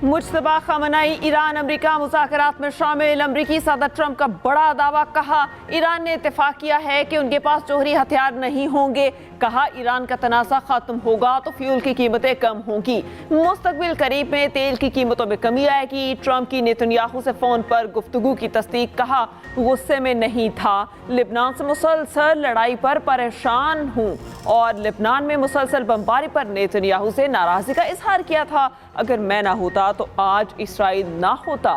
Mujtaba खamenei Iran अमरीका मुज़ाकरात में शामिल। अमरीकी सदर ट्रंप का बड़ा दावा। कहा ईरान ने इत्तेफाक किया है कि उनके पास जोहरी हथियार नहीं होंगे। कहा ईरान का तनाज़ा खत्म होगा तो फ्यूल की कीमतें कम होंगी। मुस्तकबिल करीब में तेल की कीमतों में कमी आएगी। ट्रंप की नेतन्याहू से फ़ोन पर गुफ्तगू की तस्दीक। कहा गुस्से में नहीं था, लिबनान से मुसलसल लड़ाई पर परेशान हूँ और लिबनान में मुसलसल बमबारी पर नेतन्याहू से नाराज़गी का इजहार किया था। अगर मैं ना होता तो आज इसराइल ना होता।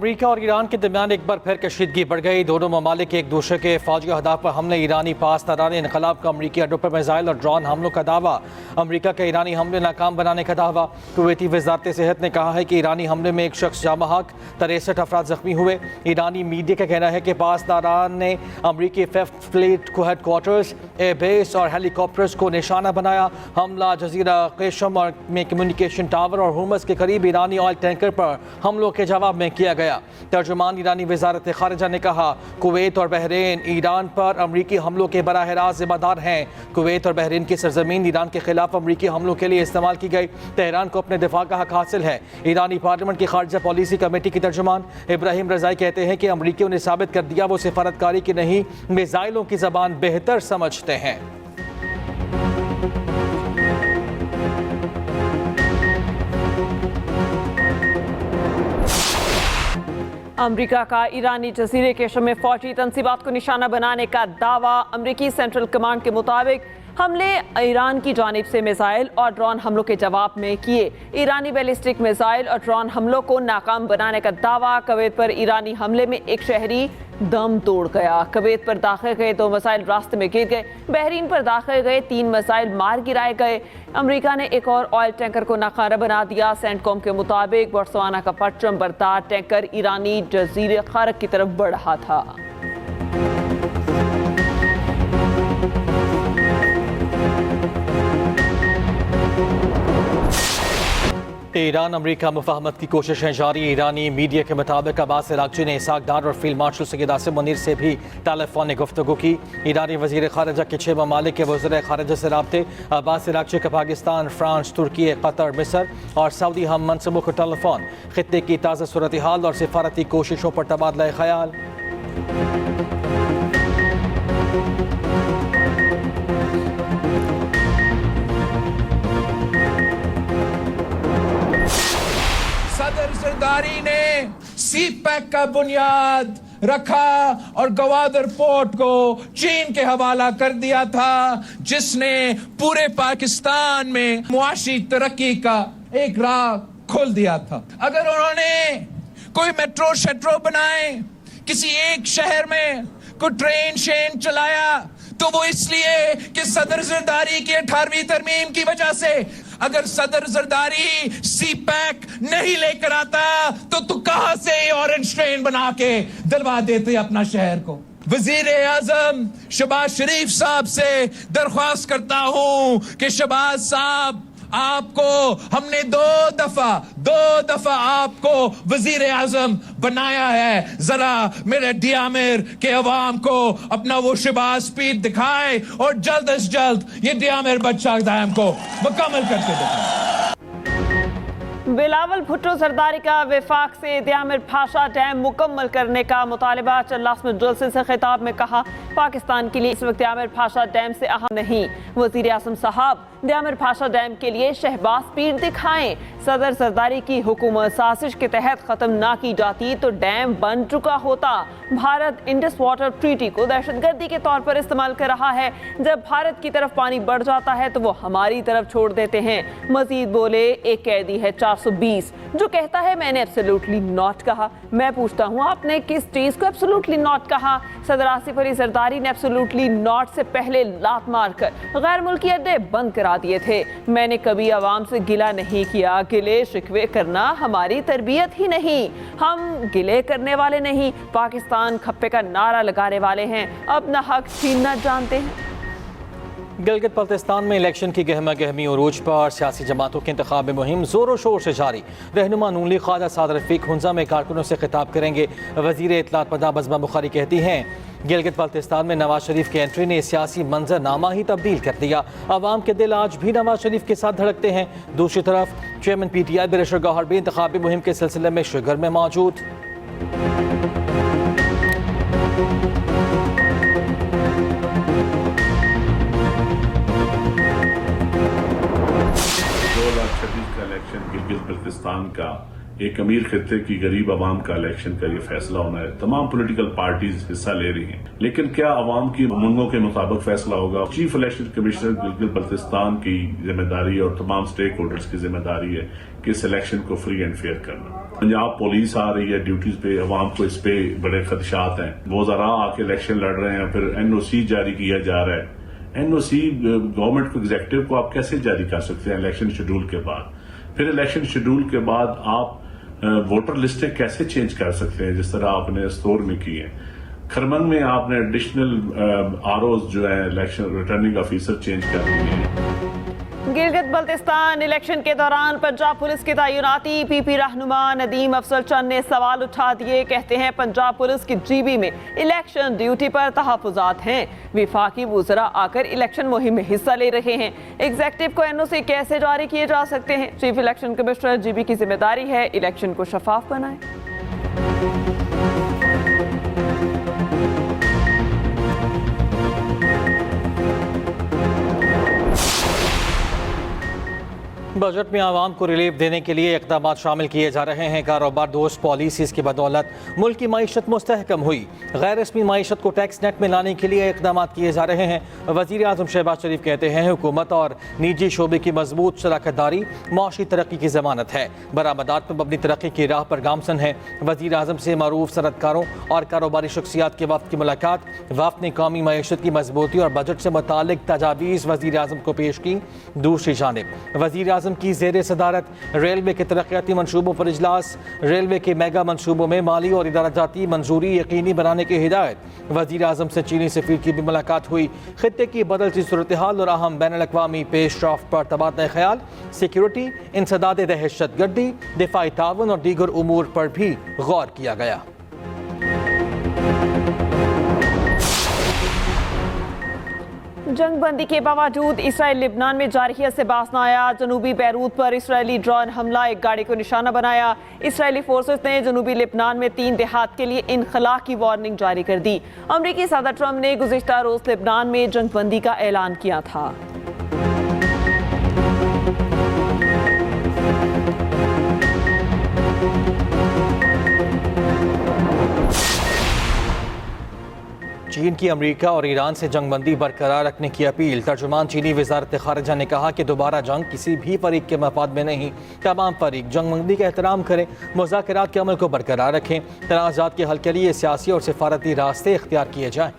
अमेरिका और ईरान के दरमियान एक बार फिर कशीदगी बढ़ गई। दोनों ममालिक एक दूसरे के फौजी अहदाफ पर हमले। ईरानी पास तराने इनकलाब का अमरीकी अड्डों पर मिसाइल और ड्रोन हमलों का दावा। अमरीका के ईरानी हमले नाकाम बनाने का दावा। कुवैती वजारत सेहत ने कहा है कि ईरानी हमले में एक शख्स जाँ बहक, 63 अफराद जख्मी हुए। ईरानी मीडिया का कहना है कि पास तरान ने अमरीकी फिफ्थ फ्लीट को हेडक्वार्टर्स, एयरबेस और हेलीकॉप्टर्स को निशाना बनाया। हमला जजीरा केशम और में कम्युनिकेशन टावर और हुमस के करीब ईरानी ऑयल टैंकर पर हमलों के जवाब में किया गया। तर्जुमान ईरानी वजारत खारिजा ने कहा कुवैत और बहरीन ईरान पर अमरीकी हमलों के बराह रास्त जिम्मेदार हैं। कुवैत और बहरीन की सरजमीन ईरान के खिलाफ अमरीकी हमलों के लिए इस्तेमाल की गई। तेहरान को अपने दिफा का हक हासिल है। ईरानी पार्लियामेंट की खारजा पॉलिसी कमेटी की तर्जुमान इब्राहिम रजाई कहते हैं कि अमरीकियों ने साबित कर दिया वो सिफारतकारी की नहीं, मिसाइलों की जबान बेहतर समझते हैं। अमरीका का ईरानी जजीरे केशम में फौजी तंसीबात को निशाना बनाने का दावा। अमरीकी सेंट्रल कमांड के मुताबिक हमले ईरान की जानिब से मिसाइल और ड्रोन हमलों के जवाब में किए। ईरानी बैलिस्टिक मिसाइल और ड्रोन हमलों को नाकाम बनाने का दावा। कुवैत पर ईरानी हमले में एक शहरी दम तोड़ गया। कुवैत पर दाखिल गए 2 मिसाइल रास्ते में गिर गए। बहरीन पर दाखिल गए 3 मिसाइल मार गिराए गए। अमेरिका ने एक और ऑयल टैंकर को नाकारा बना दिया। सेंटकॉम के मुताबिक बोत्सवाना का पट्टम बरदार टैंकर ईरानी जजीरे खारक की तरफ बढ़ रहा था। ईरान अमरीका मुफाहमत की कोशिशें जारी। ईरानी मीडिया के मुताबिक अब्बास इराक़ची ने इसाक डार और फील्ड मार्शल सैयद आसिम मुनीर से भी टेलीफोनिक गुफ्तगू की। ईरानी वज़ीर ख़ारिजा के 6 ममालिक के वज़ीर ख़ारिजा से राब्ते। अब्बास इराक़ची का पाकिस्तान, फ्रांस, तुर्की, कतर, मिस्र और सऊदी हम मनसबों को टेलीफोन। खित्ते की ताज़ा सूरत हाल और सिफारती कोशिशों पर तबादला ख्याल। सदर जरदारी ने सी पैक का बुनियाद रखा और गवादर पोर्ट को चीन के हवाला कर दिया था, जिसने पूरे पाकिस्तान में मुआशी तरक्की का एक राह खोल दिया था। अगर उन्होंने कोई मेट्रो शेट्रो बनाए, किसी एक शहर में कोई ट्रेन शेन चलाया, तो वो इसलिए कि सदर जरदारी की 18वीं तरमीम की वजह से। अगर सदर जरदारी सी पैक नहीं लेकर आता तो तू कहां से ऑरेंज ट्रेन बना के दिलवा देते अपना शहर को। वजीर आजम शहबाज शरीफ साहब से दरख्वास्त करता हूं कि शहबाज साहब, आपको हमने दो दफा आपको वजीर आजम बनाया है। जरा मेरे डियामिर के अवाम को अपना वो शहबाज स्पीड दिखाए और जल्द अज जल्द ये डियामिर बच्चा डैम को मुकम्मल करके दिखाए। बिलावल भुट्टो जरदारी का वफाक से दियामिर पाशा डैम मुकम्मल करने का मुतालिबा। चल्लास में जलसे से खिताब में कहा पाकिस्तान के लिए इस वक्त दियामिर पाशा डैम से अहम नहीं। वजीर आज़म साहब दियामिर पाशा डैम के लिए शहबाज स्पीड दिखाएं। सदर जरदारी की हुकूमत साजिश के तहत ख़त्म ना की जाती तो डैम बन चुका होता। भारत इंडस वाटर ट्रीटी को दहशतगर्दी के तौर पर इस्तेमाल कर रहा है। जब भारत की तरफ पानी बढ़ जाता है तो वो हमारी तरफ छोड़ देते हैं। मजीद बोले एक कैदी है 420 जो कहता है मैंने एब्सोल्युटली नॉट कहा। मैं पूछता हूँ आपने किस चीज़ को एब्सोल्युटली नॉट कहा? सदर आसिफ अली जरदारी ने एब्सोल्युटली नॉट से पहले लात मारकर गैर मुल्की अड्डे बंद करा दिए थे। मैंने कभी आवाम से गिला नहीं किया। गिले शिकवे करना हमारी तरबियत ही नहीं। हम गिले करने वाले नहीं, पाकिस्तान खप्पे का नारा लगाने वाले हैं। अपना हक छीनना जानते हैं। गिलगित बल्तिस्तान में इलेक्शन की गहमा गहमी उरूज पर सियासी जमातों की इंतखाबी मुहिम जोरों शोर से जारी। रहनुमा नून लीग ख्वाजा सादर रफीक हुंजा में कारकुनों से खिताब करेंगे। वजीर इत्तलात पदा बज़मा बुखारी कहती हैं गिलगित बल्तिस्तान में नवाज शरीफ की एंट्री ने सियासी मंजरनामा ही तब्दील कर दिया। अवाम के दिल आज भी नवाज शरीफ के साथ धड़कते हैं। दूसरी तरफ चेयरमैन PTI बिरशर गौहर भी इंतखाबी मुहिम के सिलसिले में शुगर में मौजूद। 2026 का इलेक्शन गिलगित बल्तिस्तान का एक अमीर खित्ते की गरीब आवाम का इलेक्शन का ये फैसला होना है। तमाम पॉलिटिकल पार्टीज हिस्सा ले रही हैं, लेकिन क्या आवाम की उमंगों के मुताबिक फैसला होगा? Chief election commissioner Gilgit Baltistan की जिम्मेदारी और तमाम स्टेक होल्डर्स की जिम्मेदारी है कि इस इलेक्शन को फ्री एंड फेयर करना। पंजाब पुलिस आ रही है ड्यूटीज पे, अवाम को इस पे बड़े खदशात हैं। वो जरा आके इलेक्शन लड़ रहे हैं, फिर NOC जारी किया जा रहा है। NOC गवर्नमेंट को एग्जीक्यूटिव को आप कैसे जारी कर सकते हैं इलेक्शन शेड्यूल के बाद? फिर इलेक्शन शेड्यूल के बाद आप वोटर लिस्टें कैसे चेंज कर सकते हैं जिस तरह आपने स्तोर में की है? खरमन में आपने एडिशनल ROs जो है इलेक्शन रिटर्निंग ऑफिसर चेंज कर दिए हैं। गिलगित बल्तिस्तान इलेक्शन के दौरान पंजाब पुलिस की तैनाती PP रहनुमा नदीम अफजल चंद ने सवाल उठा दिए। कहते हैं पंजाब पुलिस की GB में इलेक्शन ड्यूटी पर तहफुजात हैं। विफाकी वुज़रा आकर इलेक्शन मुहिम में हिस्सा ले रहे हैं। एग्जीक्यूटिव को NOC कैसे जारी किए जा सकते हैं? चीफ इलेक्शन कमिश्नर GB की जिम्मेदारी है इलेक्शन को शफाफ बनाए। बजट में आवाम को रिलीफ देने के लिए इक़दामात शामिल किए जा रहे हैं। कारोबार दोस्त पॉलिसीज़ की बदौलत मुल्क की मईशत मुस्तहकम हुई। गैर रस्मी मईशत को टैक्स नेट में लाने के लिए इक़दामात किए जा रहे हैं। वज़ीर आज़म शहबाज शरीफ कहते हैं हुकूमत और निजी शोबे की मजबूत शराकतदारी मौशी तरक्की की ज़मानत है। बरामदात में मबनी तरक्की की राह पर गामसन है। वज़ीर आज़म से मरूफ सनतकारों और कारोबारी शख्सियात के वफ़द की मुलाकात। वफ़द ने कौमी मईशत की मजबूती और बजट से मुतालिक तजावीज़ वज़ीर आज़म को पेश की। दूसरी जानिब वज़ीर आज़म की ज़ेरे सदारत रेलवे के तरक्याती मनसूबों पर इजलास। रेलवे के मेगा मनसूबों में माली और इदाराजाती मंजूरी यकीनी बनाने की हिदायत। वज़ीर आज़म से चीनी सफ़ीर की भी मुलाकात हुई। खित्ते की बदलती सूरत हाल और अहम बैनुल-अक़वामी पेश रफ्त पर तबादला ख्याल। सिक्योरिटी, इंसदाद दहशतगर्दी, दिफाई ताउन और दीगर उमूर पर भी गौर किया गया। जंगबंदी के बावजूद इसराइल लिबनान में जारहियत से बाज न आया। जनूबी बैरूत पर इसराइली ड्रोन हमला, एक गाड़ी को निशाना बनाया। इसराइली फोर्सेस ने जनूबी लिबनान में 3 देहात के लिए इनखला की वार्निंग जारी कर दी। अमरीकी सदर ट्रंप ने गुज़िश्ता रोज़ लिबनान में जंगबंदी का ऐलान किया था। चीन की अमेरिका और ईरान से जंगबंदी बरकरार रखने की अपील। तर्जुमान चीनी वजारत खारजा ने कहा कि दोबारा जंग किसी भी फरीक के मफाद में नहीं। तमाम फरीक जंगबंदी का एहतराम करें, मुज़ाकरात के अमल को बरकरार रखें। तनाज़ात के हल के लिए सियासी और सिफारती रास्ते इख्तियार किए जाएँ।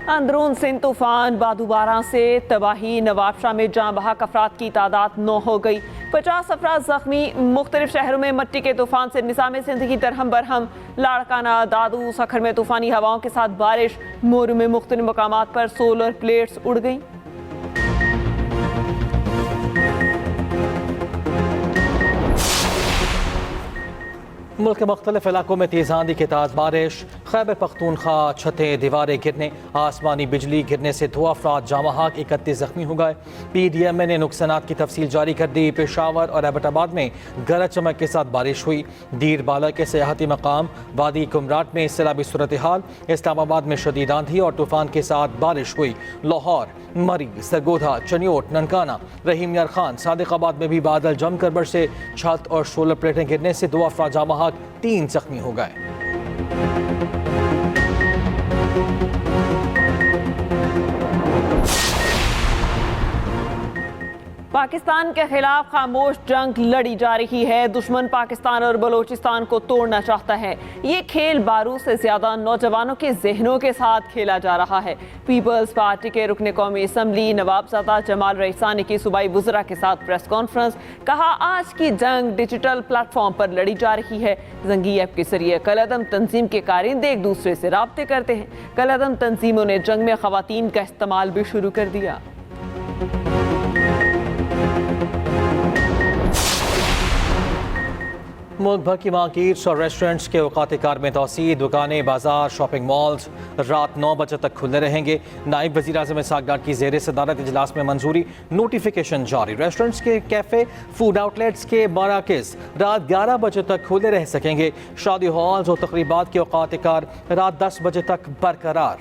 अंदरून सिंध तूफान बादुबारा से तबाही। नवाबशाह में जाँ बहक अफराद की तादाद 9 हो गई। 50 अफराद जख्मी। मुख्तलिफ शहरों में मट्टी के तूफान से निज़ाम ज़िंदगी दरहम बरहम। लाड़काना, दादू, सखर में तूफानी हवाओं के साथ बारिश। मोरू में मुख्तलिफ मकामात पर सोलर प्लेट्स उड़ गई। मुल्क के मुख्तलिफ इलाकों में तेज़ आंधी के साथ बारिश। खैबर पख्तूनख्वा छतें दीवारें गिरने, आसमानी बिजली गिरने से 2 अफराद जाँ बहक, 31 जख्मी हो गए। PDMA ने नुकसानात की तफसील जारी कर दी। पेशावर और एबटाबाद में गरज चमक के साथ बारिश हुई। दीर बाला के सियाहती मकाम वादी कुमराट में सैलाबी सूरत हाल। इस्लामाबाद में शदीद आंधी और तूफान के साथ बारिश हुई। लाहौर, मरी, सरगोधा, चनियोट, ननकाना, रहीम यार खान, सादिकाबाद में भी बादल जमकर बरसे। छत और सोलर प्लेटें गिरने से 2 अफराद जाँ बहक, 3 जख्मी हो गए। पाकिस्तान के खिलाफ खामोश जंग लड़ी जा रही है। दुश्मन पाकिस्तान और बलोचिस्तान को तोड़ना चाहता है। ये खेल बारूद से ज्यादा नौजवानों के जहनों के साथ खेला जा रहा है। पीपल्स पार्टी के रुकने कौमी असम्बली नवाबजादा जमाल रईसा ने की सूबाई वुज़रा के साथ प्रेस कॉन्फ्रेंस। कहा, आज की जंग डिजिटल प्लेटफॉर्म पर लड़ी जा रही है। जंगी ऐप के जरिए कलअदम तंजीम के कारिंदे एक दूसरे से राब्ते करते हैं। कलअदम तंजीमों ने जंग में खवातीन का इस्तेमाल भी शुरू कर दिया। मुल्क भर की मार्केट्स और रेस्टोरेंट्स के औकात कार में तोसी, दुकानें, बाजार, शॉपिंग मॉल्स रात 9 बजे तक खुले रहेंगे। नायब वज़ीर आज़म इसहाक़ डार की ज़ेर सदारत इजलास में मंजूरी, नोटिफिकेशन जारी। रेस्टोरेंट्स के कैफ़े, फूड आउटलेट्स के मराकज़ रात 11 बजे तक खुले रह सकेंगे। शादी हॉल्स और तकरीबात के औकात कार रात 10 बजे तक बरकरार।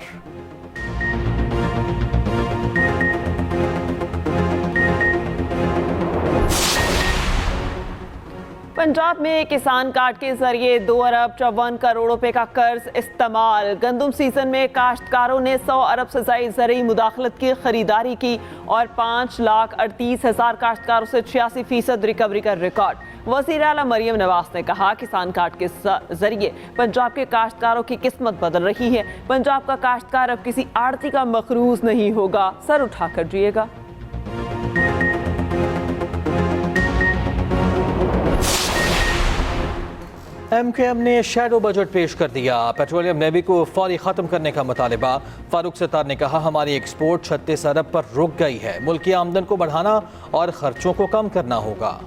पंजाब में किसान कार्ड के जरिए 2 अरब 54 करोड़ रुपए का कर्ज इस्तेमाल। गंदम सीजन में काश्तकारों ने 100 अरब से ज़ायद ज़रूरी मुदाखलत की खरीदारी की और 5,38,000 काश्तकारों से 86% रिकवरी का रिकॉर्ड। वज़ीर आला मरियम नवाज ने कहा, किसान कार्ड के जरिए पंजाब के काश्तकारों की किस्मत बदल रही है। पंजाब का काश्तकार अब किसी आड़ती का मखरूज नहीं होगा, सर उठाकर जिएगा। MKM ने शैडो बजट पेश कर दिया। पेट्रोलियम नेवी को फौरी ख़त्म करने का मुतालिबा। फारूक सत्तार ने कहा, हमारी एक्सपोर्ट 36 अरब पर रुक गई है। मुल्क की आमदन को बढ़ाना और खर्चों को कम करना होगा।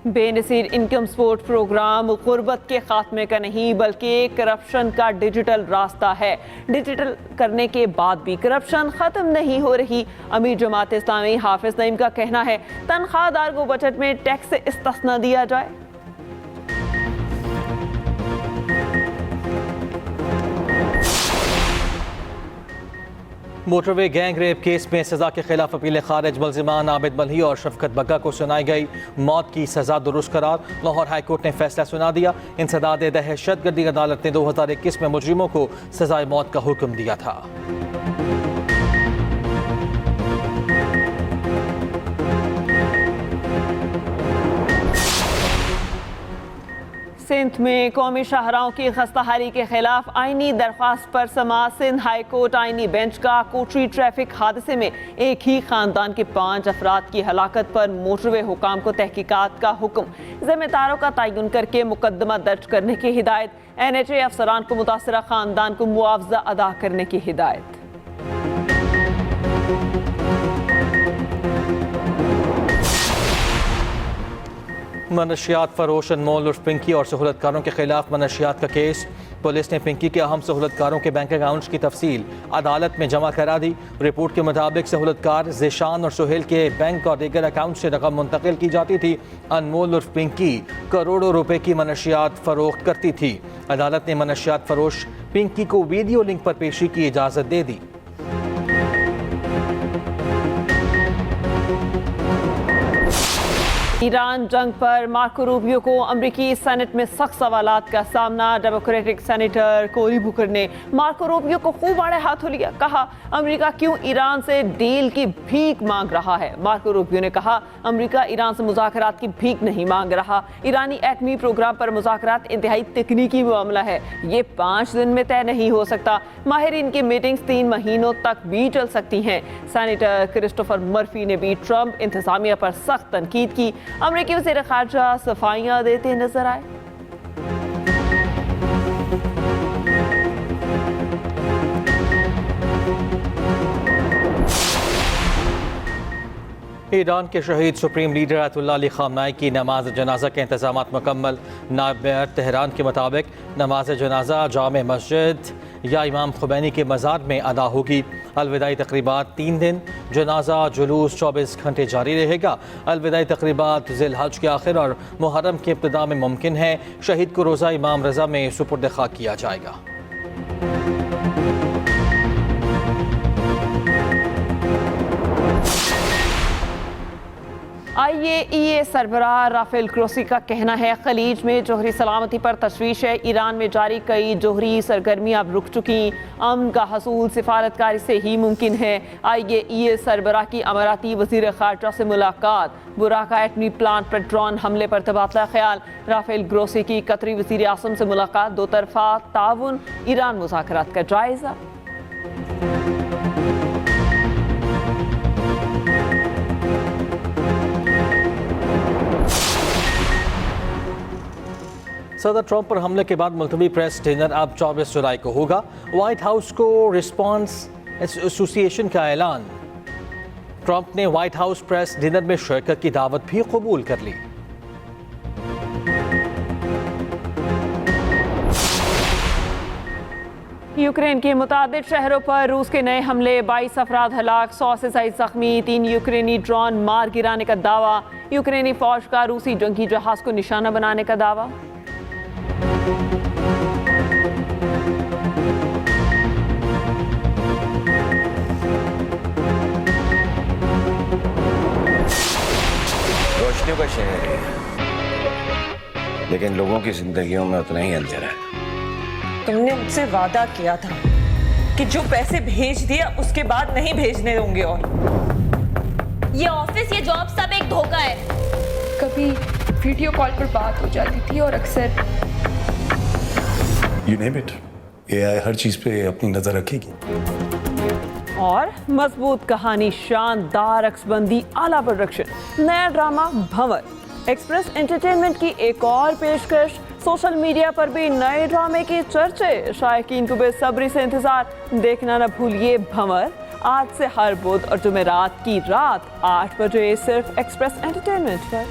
बेनसीर इनकम सपोर्ट प्रोग्राम गुर्बत के खात्मे का नहीं बल्कि करप्शन का डिजिटल रास्ता है। डिजिटल करने के बाद भी करप्शन खत्म नहीं हो रही। अमीर जमात इस्लामी हाफिज नईम का कहना है, तनख्वाहदार को बजट में टैक्स से इस्तिस्ना दिया जाए। मोटरवे गैंग रेप केस में सजा के खिलाफ अपीलें खारिज। मुल्जिमान आबिद मल्ही और शफकत बग्गा को सुनाई गई मौत की सजा दुरुस्त करार। लाहौर हाईकोर्ट ने फैसला सुना दिया। इंसदाद दहशतगर्दी अदालत ने 2021 में मुजरिमों को सजाए मौत का हुक्म दिया था। सिंध में कौमी शाहराओं की खस्ताहारी के खिलाफ आईनी दरख्वास्त पर समाअत। सिंध हाई कोर्ट आईनी बेंच का कोटरी ट्रैफिक हादसे में एक ही खानदान के 5 अफराद की हलाकत पर मोटरवे हुकाम को तहकीकात का हुक्म। जिम्मेदारों का तयन करके मुकदमा दर्ज करने की हिदायत। NHA अफसरान को मुतासरा खानदान को मुआवजा अदा करने की हिदायत। मनशियात फरोश अनमोल उर्फ पिंकी और सहूलतकारों के खिलाफ मनशियात का केस। पुलिस ने पिंकी के अहम सहूलतकारों के बैंक अकाउंट्स की तफसील अदालत में जमा करा दी। रिपोर्ट के मुताबिक सहूलतकार ज़ेशान और सुहेल के बैंक और दीगर अकाउंट से रकम मुंतकिल की जाती थी। अनमोल उर्फ पिंकी करोड़ों रुपए की मनशियात फरोख्त करती थी। अदालत ने मनशियात फरोश पिंकी को वीडियो लिंक पर पेशी की इजाज़त दे दी। ईरान जंग पर मार्को रूबियो को अमरीकी सेनेट में सख्त सवालात का सामना। डेमोक्रेटिक सेनेटर कोरी बुकर ने मार्को रूबियो को खूब आड़े हाथों लिया। कहा, अमेरिका क्यों ईरान से डील की भीख मांग रहा है। मार्को रूबियो ने कहा, अमेरिका ईरान से मुज़ाकरात की भीख नहीं मांग रहा। ईरानी एटमी प्रोग्राम पर मुज़ाकरात इंतहाई तकनीकी मामला है। ये 5 दिन में तय नहीं हो सकता। माहिरीन की मीटिंग्स 3 महीनों तक भी चल सकती हैं। सेनेटर क्रिस्टोफर मर्फी ने भी ट्रंप इंतजामिया पर सख्त तनकीद की। अमेरिकी वज़ीर ख़ारजा सफाइयां देते नजर आए। ईरान के शहीद सुप्रीम लीडर अयतुल्लाह अली ख़ामनाई की नमाज जनाजा के इंतजाम मुकम्मल। नायब मेयर तेहरान के मुताबिक नमाज जनाजा जामे मस्जिद या इमाम खुमैनी के मज़ार में अदा होगी। अलविदाई तकरीबात 3 दिन, जनाजा जुलूस 24 घंटे जारी रहेगा। अलविदाई तकरीबात ज़िलहज के आखिर और मुहर्रम के इब्तिदा में मुमकिन है। शहीद को रोज़ा इमाम रज़ा में सुपुर्द खाक किया जाएगा। IAEA सरबराह राफेल ग्रोसी का कहना है खलीज में जोहरी सलामती पर तशवीश है। ईरान में जारी कई जोहरी सरगर्मियां अब रुक चुकी। अमन का हसूल सिफारतकारी से ही मुमकिन है। IAEA सरबराह की अमाराती वजीर खारजा से मुलाकात। बुराका एटमी प्लांट पर ड्रोन हमले पर तबादला ख्याल। राफेल ग्रोसी की कतरी वजीर आज़म से मुलाकात। दो तरफा ताउन ईरान मुज़ाकरात का जायजा। सदर ट्रंप पर हमले के बाद मुल्तवी प्रेस डिनर अब 24 जुलाई को होगा। व्हाइट हाउस को रिस्पांस एसोसिएशन का ऐलान। ट्रंप ने व्हाइट हाउस प्रेस डिनर में शिरकत की दावत भी कबूल कर ली। यूक्रेन के मुतादिद शहरों पर रूस के नए हमले। 22 अफराद हलाक, 100 से ज्यादा जख्मी। 3 यूक्रेनी ड्रोन मार गिराने का दावा। यूक्रेनी फौज का रूसी जंगी जहाज को निशाना बनाने का दावा। रोशनियों का शहर है, लेकिन लोगों की जिंदगियों में उतना ही अंधेरा है। तुमने मुझसे वादा किया था कि जो पैसे भेज दिए उसके बाद नहीं भेजने होंगे। और ये ऑफिस, ये जॉब सब एक धोखा है। कभी वीडियो कॉल पर बात हो जाती थी और अक्सर You name it, AI हर चीज पे अपनी नजर रखेगी। और मजबूत कहानी, शानदार अक्सबंदी, आला प्रोडक्शन, नया ड्रामा भंवर। एक्सप्रेस एंटरटेनमेंट की एक और पेशकश। सोशल मीडिया पर भी नए ड्रामे के चर्चे। शायकीन को बेसब्री से इंतजार। देखना न भूलिए भंवर, आज से हर बुध और जुमेरात की रात 8 बजे सिर्फ एक्सप्रेस एंटरटेनमेंट पर।